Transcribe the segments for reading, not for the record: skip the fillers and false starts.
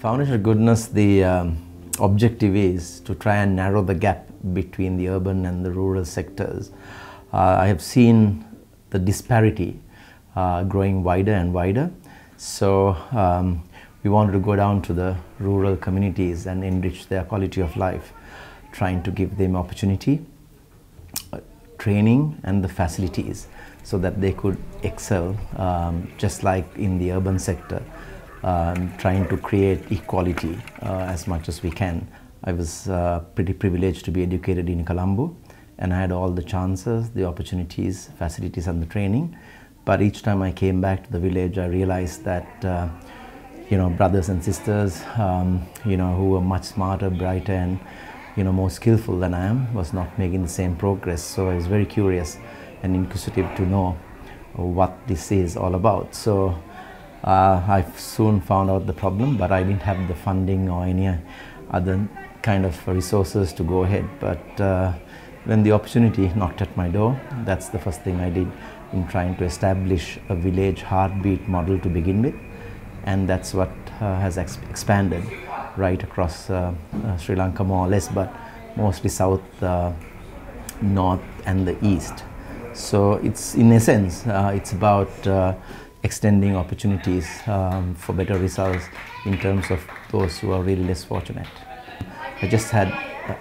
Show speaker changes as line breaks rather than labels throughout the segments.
Foundation of Goodness, the objective is to try and narrow the gap between the urban and the rural sectors. I have seen the disparity growing wider and wider. So we wanted to go down to the rural communities and enrich their quality of life, trying to give them opportunity, training and the facilities so that they could excel just like in the urban sector, trying to create equality as much as we can. I was pretty privileged to be educated in Colombo, and I had all the chances, the opportunities, facilities and the training. But each time I came back to the village, I realized that brothers and sisters who were much smarter, brighter and more skillful than I am was not making the same progress. So I was very curious and inquisitive to know what this is all about. So I soon found out the problem, but I didn't have the funding or any other kind of resources to go ahead. But when the opportunity knocked at my door, that's the first thing I did in trying to establish a village heartbeat model to begin with. And that's what has expanded right across Sri Lanka more or less, but mostly south, north and the east. So it's in essence, it's about extending opportunities for better results in terms of those who are really less fortunate. I just had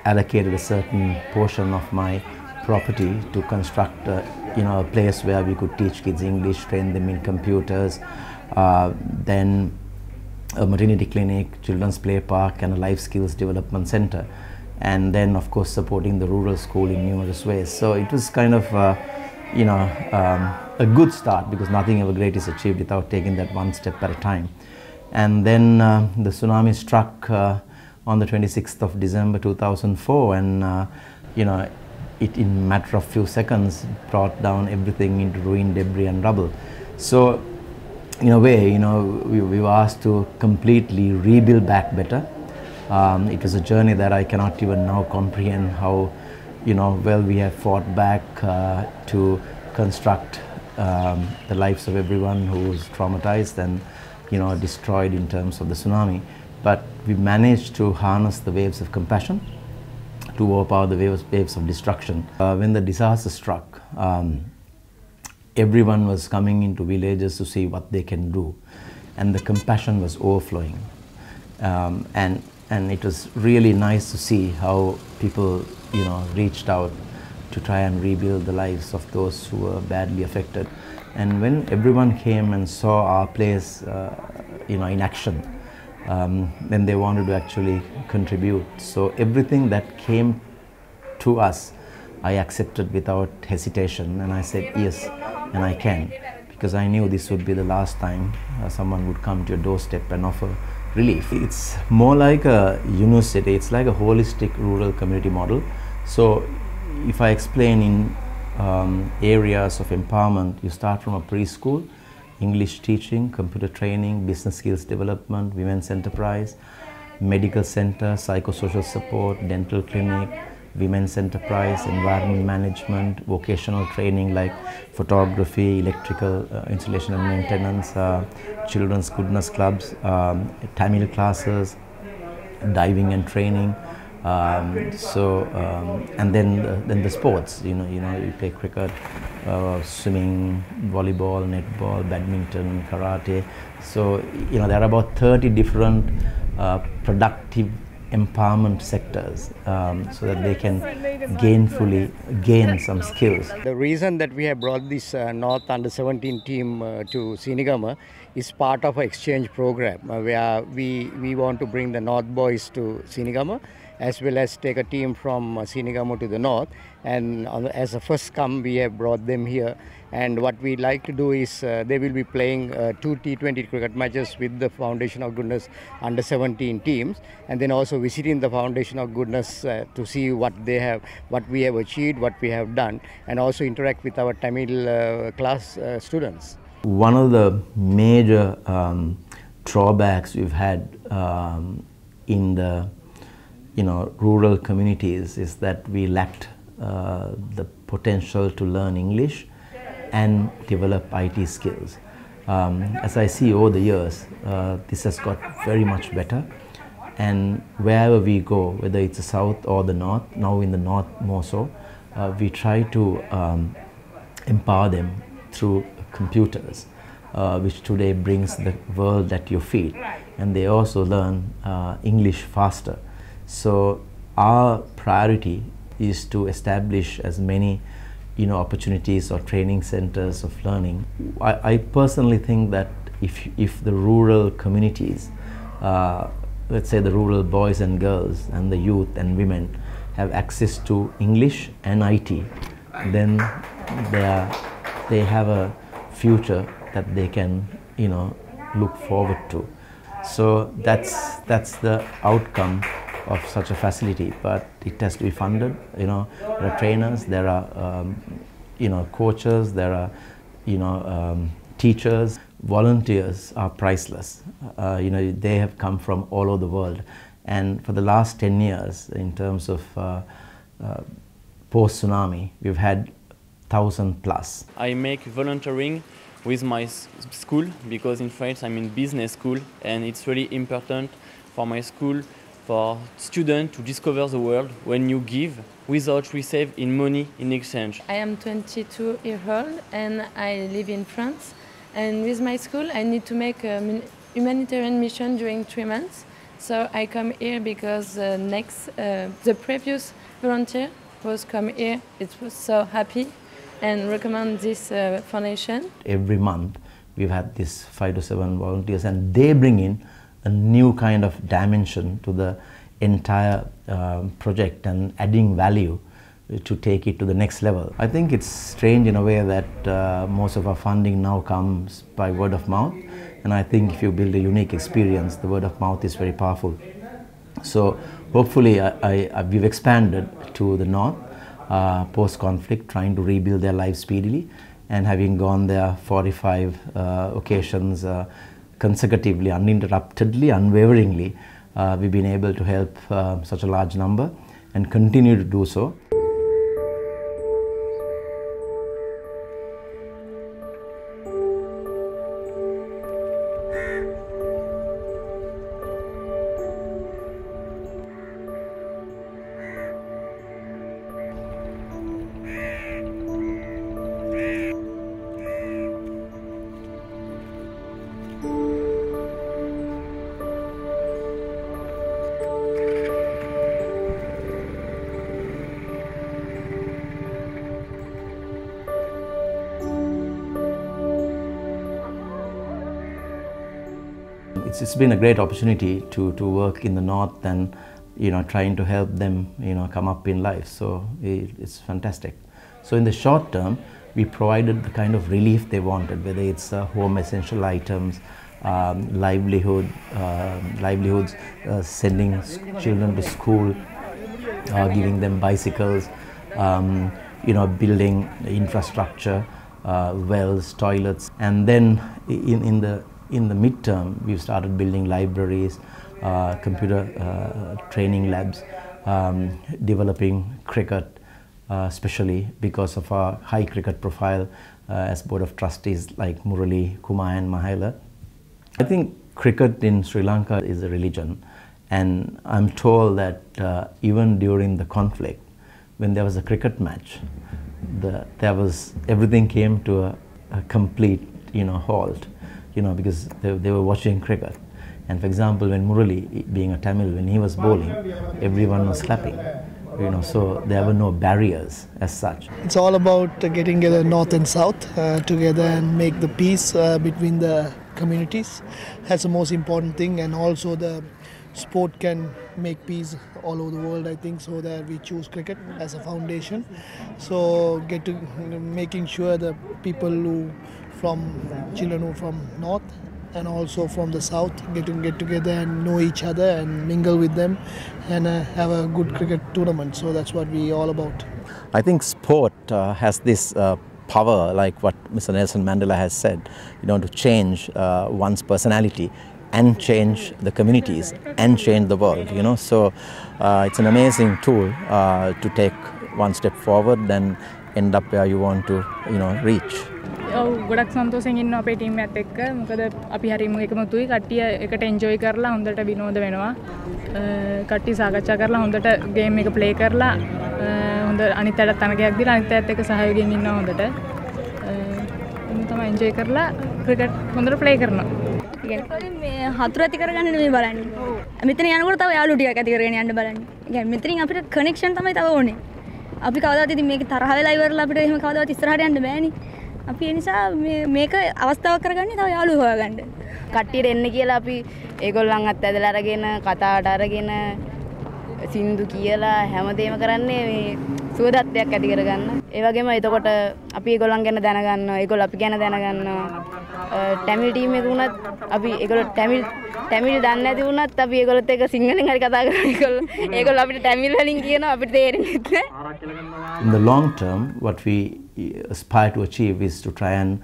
allocated a certain portion of my property to construct a place where we could teach kids English, train them in computers, then a maternity clinic, children's play park and a life skills development center, and then of course supporting the rural school in numerous ways. So it was kind of a good start, because nothing ever great is achieved without taking that one step at a time. And then the tsunami struck on the 26th of December 2004, and it in a matter of few seconds brought down everything into ruin, debris and rubble. So in a way, we were asked to completely rebuild back better. It was a journey that I cannot even now comprehend how well we have fought back to construct the lives of everyone who was traumatized and destroyed in terms of the tsunami. But we managed to harness the waves of compassion to overpower the waves of destruction. When the disaster struck, everyone was coming into villages to see what they can do, and the compassion was overflowing. And it was really nice to see how people reached out to try and rebuild the lives of those who were badly affected. And when everyone came and saw our place in action, then they wanted to actually contribute. So everything that came to us, I accepted without hesitation, and I said yes, and I can, because I knew this would be the last time someone would come to your doorstep and offer relief. It's more like a university, it's like a holistic rural community model. So if I explain in areas of empowerment, you start from a preschool, English teaching, computer training, business skills development, women's enterprise, medical center, psychosocial support, dental clinic, women's enterprise, environment management, vocational training like photography, electrical installation and maintenance, children's goodness clubs, Tamil classes, diving and training, and then the sports. You play cricket, swimming, volleyball, netball, badminton, karate. So there are about 30 different productive empowerment sectors, so that they can gainfully gain some skills.
The reason that we have brought this North Under 17 team to Seenigama is part of an exchange program where we want to bring the North boys to Seenigama, as well as take a team from Seenigama to the North. And as a first come, we have brought them here. And what we like to do is they will be playing 2 T20 cricket matches with the Foundation of Goodness Under 17 teams, and then also visiting the Foundation of Goodness to see what they have, what we have achieved, what we have done, and also interact with our Tamil class students.
One of the major drawbacks we've had in the rural communities is that we lacked the potential to learn English and develop IT skills. As I see over the years, this has got very much better. And wherever we go, whether it's the south or the north, now in the north more so, we try to empower them through computers, which today brings the world at your feet, and they also learn English faster. So our priority is to establish as many opportunities or training centers of learning. I personally think that if the rural communities, let's say the rural boys and girls and the youth and women have access to English and IT, then they have a future that they can look forward to. So that's the outcome of such a facility, but it has to be funded. There are trainers, there are coaches, there are teachers. Volunteers are priceless. They have come from all over the world, and for the last 10 years, in terms of post-tsunami, we've had 1,000 plus.
I make volunteering with my school because in France I'm in business school, and it's really important for my school for students to discover the world when you give without receive in money in exchange.
I am 22 years old and I live in France. And with my school, I need to make a humanitarian mission during 3 months. So I come here because the previous volunteer was come here. It was so happy and recommend this foundation.
Every month, we've had this 5 to 7 volunteers, and they bring in a new kind of dimension to the entire project and adding value to take it to the next level. I think it's strange in a way that most of our funding now comes by word of mouth, and I think if you build a unique experience, the word of mouth is very powerful. So hopefully we've expanded to the north post-conflict, trying to rebuild their lives speedily, and having gone there 45 occasions consecutively, uninterruptedly, unwaveringly, we've been able to help such a large number and continue to do so. It's been a great opportunity to work in the north and trying to help them come up in life. So it's fantastic. So in the short term, we provided the kind of relief they wanted, whether it's home essential items, livelihoods, sending children to school, giving them bicycles, building infrastructure, wells, toilets, and then in the midterm, we've started building libraries, computer training labs, developing cricket, especially because of our high cricket profile as Board of Trustees like Murali, Kumar and Mahela. I think cricket in Sri Lanka is a religion, and I'm told that even during the conflict, when there was a cricket match, everything came to a complete halt. Because they were watching cricket. And for example, when Murali, being a Tamil, when he was bowling, everyone was clapping. So there were no barriers as such.
It's all about getting the north and south together and make the peace between the communities. That's the most important thing, and also the sport can make peace all over the world, I think, so that we choose cricket as a foundation. So making sure the people children who from north and also from the south get together and know each other and mingle with them and have a good cricket tournament. So that's what we all about.
I think sport has this power, like what Mr. Nelson Mandela has said, to change one's personality and change the communities and change the world. So it's an amazing tool to take one step forward and end up where you want to reach.
ඔව් ගොඩක් සන්තෝෂෙන් ඉන්නවා අපේ team එකත් එක්ක. මොකද අපි හරියම එකමුතුයි කට්ටිය එකට එන්ජොයි කරලා හොඳට විනෝද වෙනවා. කට්ටිය සාකච්ඡා කරලා හොඳට ගේම් එක ප්ලේ කරලා හොඳ අනිත් අයට තනකයක් දීලා අනිත් අයත් එක්ක සහයෝගයෙන් ඉන්නවා හොඳට. තමයි එන්ජොයි කරලා ක්‍රිකට් හොඳට ප්ලේ කරනවා.
මේ හතුරු ඇති කරගන්න නෙමෙයි බලන්නේ. මෙතන යනකොට තව යාළුවෝ ටිකක් ඇති කරගෙන යන්න බලන්නේ. يعني මෙතනින් අපිට කනෙක්ෂන් තමයි තව ඕනේ. අපි කවදාවත් ඉතින් මේක තරහ වෙලා ඉවරලා අපිට එහෙම කවදාවත් ඉස්සරහට යන්න බෑනේ. අපි ඒ නිසා මේක අවස්ථාවක් කරගන්නේ තව යාළුවෝ හොයාගන්න.
කට්ටියට එන්න කියලා අපි ඒගොල්ලන් අත් ඇදලා අරගෙන කතාවට අරගෙන සින්දු කියලා හැමදේම කරන්නේ මේ සුවදත්වයක් ඇති කරගන්න. ඒ වගේම එතකොට අපි ඒගොල්ලන් ගැන දැනගන්නවා, ඒගොල්ලෝ අපි ගැන දැනගන්නවා. ටැමිල් ටීම් එක වුණත් අපි ඒගොල්ලෝ ටැමිල් දන්නේ නැති වුණත් අපි ඒගොල්ලොත් එක්ක සිංහලෙන් හරි කතා කරනවා. ඒගොල්ලෝ අපිට ටැමිල් වලින් කියනවා අපිට තේරෙන්නේ නැහැ.
In the long term, what we aspire to achieve is to try and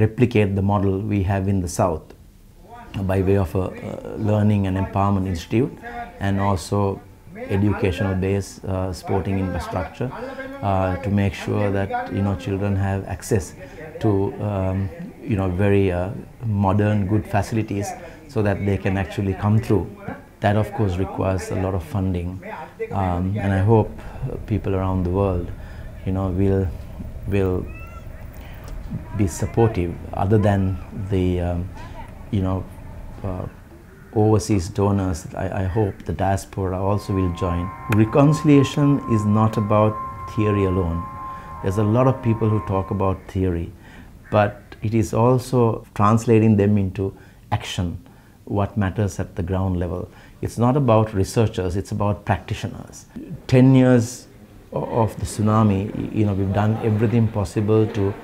replicate the model we have in the South by way of a learning and empowerment institute and also educational based sporting infrastructure to make sure that children have access to very modern good facilities so that they can actually come through. That of course requires a lot of funding, and I hope people around the world will be supportive other than the overseas donors. I hope the diaspora also will join. Reconciliation is not about theory alone. There's a lot of people who talk about theory, but it is also translating them into action, what matters at the ground level. It's not about researchers, it's about practitioners. 10 years of the tsunami, we've done everything possible to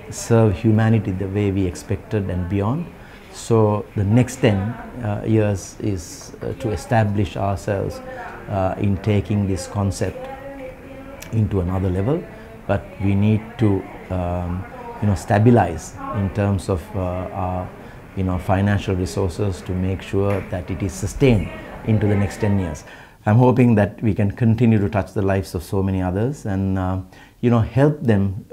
serve humanity the way we expected and beyond. So the next 10 years is to establish ourselves in taking this concept into another level, but we need to stabilize in terms of our financial resources to make sure that it is sustained into the next 10 years. I'm hoping that we can continue to touch the lives of so many others and help them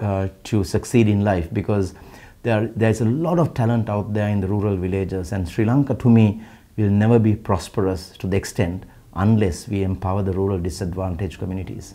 to succeed in life, because there's a lot of talent out there in the rural villages, and Sri Lanka to me will never be prosperous to the extent unless we empower the rural disadvantaged communities.